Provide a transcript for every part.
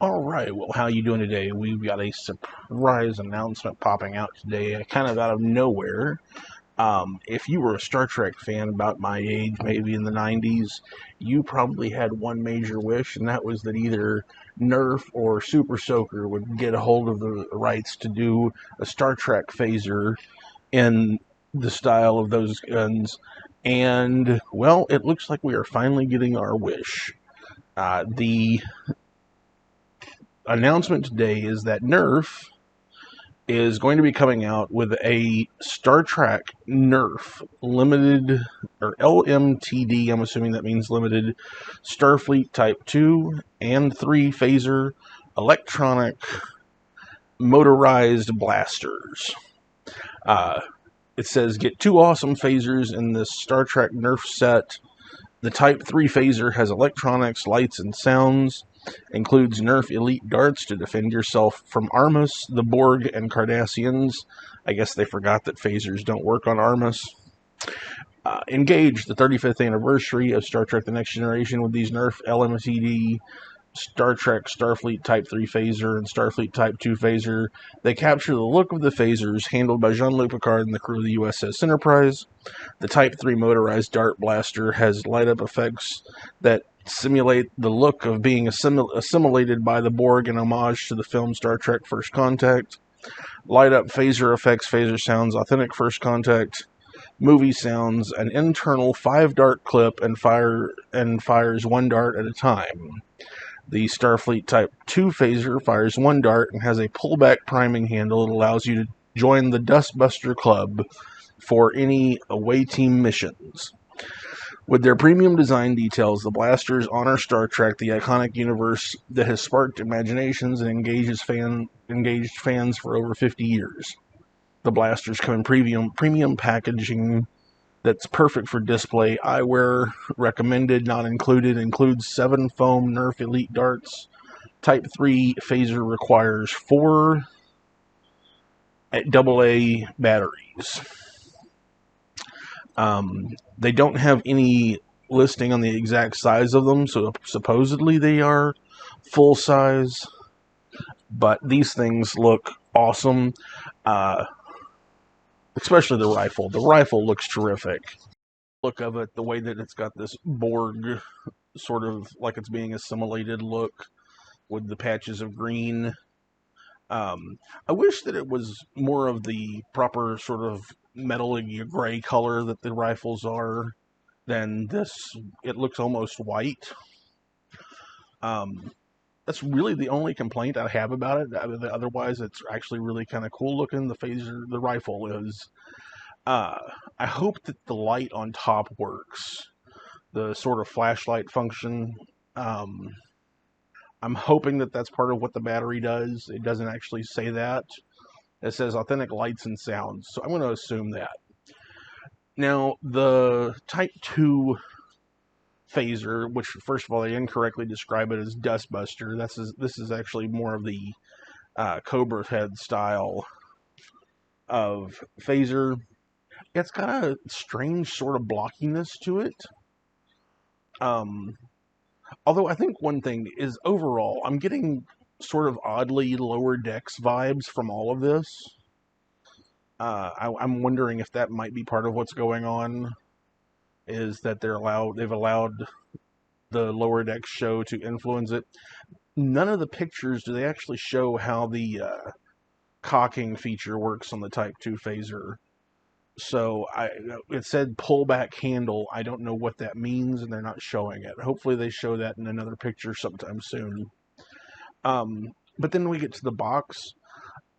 Alright, well, how you doing today? We've got a surprise announcement popping out today, kind of out of nowhere. If you were a Star Trek fan about my age, maybe in the 90s, you probably had one major wish, and that was that either Nerf or Super Soaker would get a hold of the rights to do a Star Trek phaser in the style of those guns. And, well, it looks like we are finally getting our wish. The announcement today is that Nerf is going to be coming out with a Star Trek Nerf limited, or LMTD, I'm assuming that means limited, Starfleet Type 2 and 3 phaser electronic motorized blasters. Uh, it says get two awesome phasers in this Star Trek Nerf set. The Type 3 phaser has electronics, lights, and sounds. Includes Nerf elite darts to defend yourself from Armus, the Borg, and Cardassians. I guess they forgot that phasers don't work on Armus. Engage the 35th anniversary of Star Trek The Next Generation with these Nerf LMTD Star Trek Starfleet Type 3 phaser and Starfleet Type 2 phaser. They capture the look of the phasers handled by Jean-Luc Picard and the crew of the USS Enterprise. The Type 3 motorized dart blaster has light-up effects that simulate the look of being assimilated by the Borg in homage to the film Star Trek First Contact. Light-up phaser effects, phaser sounds, authentic First Contact movie sounds, an internal 5-dart clip, and fires one dart at a time. The Starfleet Type 2 phaser fires one dart and has a pullback priming handle that allows you to join the Dustbuster Club for any away team missions. With their premium design details, the blasters honor Star Trek, the iconic universe that has sparked imaginations and engaged fans for over 50 years. The blasters come in premium packaging that's perfect for display. Eyewear recommended, not included. Includes 7 foam Nerf Elite darts. Type 3 phaser requires 4 AA batteries. They don't have any listing on the exact size of them, so supposedly they are full size. But these things look awesome, especially the rifle. The rifle looks terrific. Look of it, the way that it's got this Borg sort of like it's being assimilated look with the patches of green. I wish that it was more of the proper sort of metal-y gray color that the rifles are than this. It looks almost white. That's really the only complaint I have about it. Otherwise, it's actually really kind of cool looking. The rifle is. I hope that the light on top works. The sort of flashlight function. I'm hoping that that's part of what the battery does. It doesn't actually say that. It says authentic lights and sounds, so I'm going to assume that. Now, the Type 2 phaser, which first of all they incorrectly describe it as Dustbuster. This is actually more of the Cobra head style of phaser. It's got a strange sort of blockiness to it. Although I think one thing is overall, I'm getting sort of oddly Lower Decks vibes from all of this. I'm wondering if that might be part of what's going on. Is that they've allowed the Lower Decks show to influence it. None of the pictures do they actually show how the cocking feature works on the Type 2 phaser. So it said pullback handle. I don't know what that means, and they're not showing it. Hopefully they show that in another picture sometime soon. But then we get to the box.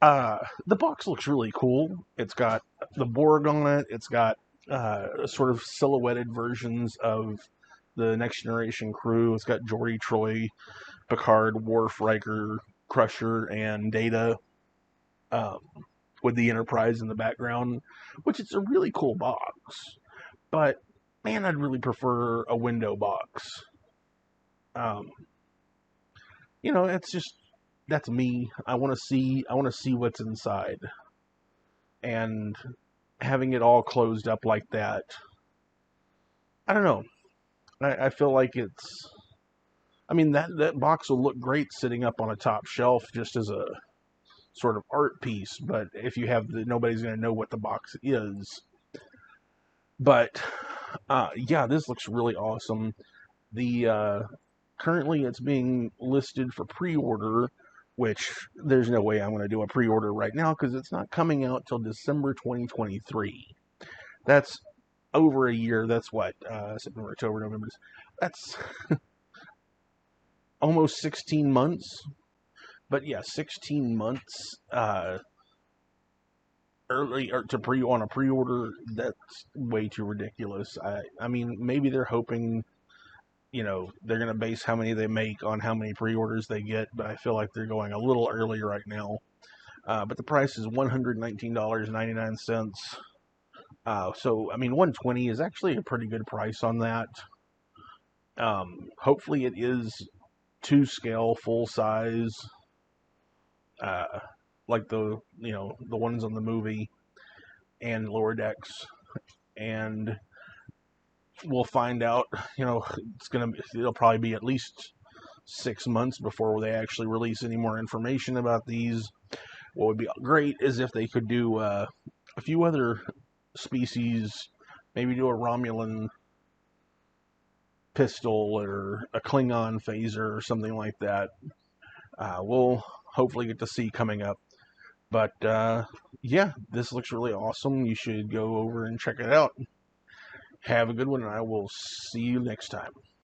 The box looks really cool. It's got the Borg on it. It's got sort of silhouetted versions of the Next Generation crew. It's got Geordi, Troy, Picard, Worf, Riker, Crusher, and Data. With the Enterprise in the background, which is a really cool box. But man, I'd really prefer a window box. It's just that's me. I want to see what's inside, and having it all closed up like that. I don't know. I feel like it's I mean, that box will look great sitting up on a top shelf just as a sort of art piece, but if you have nobody's going to know what the box is. But yeah, this looks really awesome. The currently it's being listed for pre-order, which there's no way I'm going to do a pre-order right now because it's not coming out till December 2023. That's over a year. That's what September, October, November. That's almost 16 months. But yeah, 16 months early or to pre on a pre-order. That's way too ridiculous. I mean, maybe they're hoping, they're going to base how many they make on how many pre-orders they get, but I feel like they're going a little early right now. But the price is $119.99. So I mean, 120 is actually a pretty good price on that. Hopefully, it is to scale, full size, uh, like the ones on the movie and lower decks, and we'll find out. It'll probably be at least 6 months before they actually release any more information about these. What would be great is if they could do a few other species, maybe do a Romulan pistol or a Klingon phaser or something like that. We'll hopefully get to see coming up. But yeah, this looks really awesome. You should go over and check it out. Have a good one, and I will see you next time.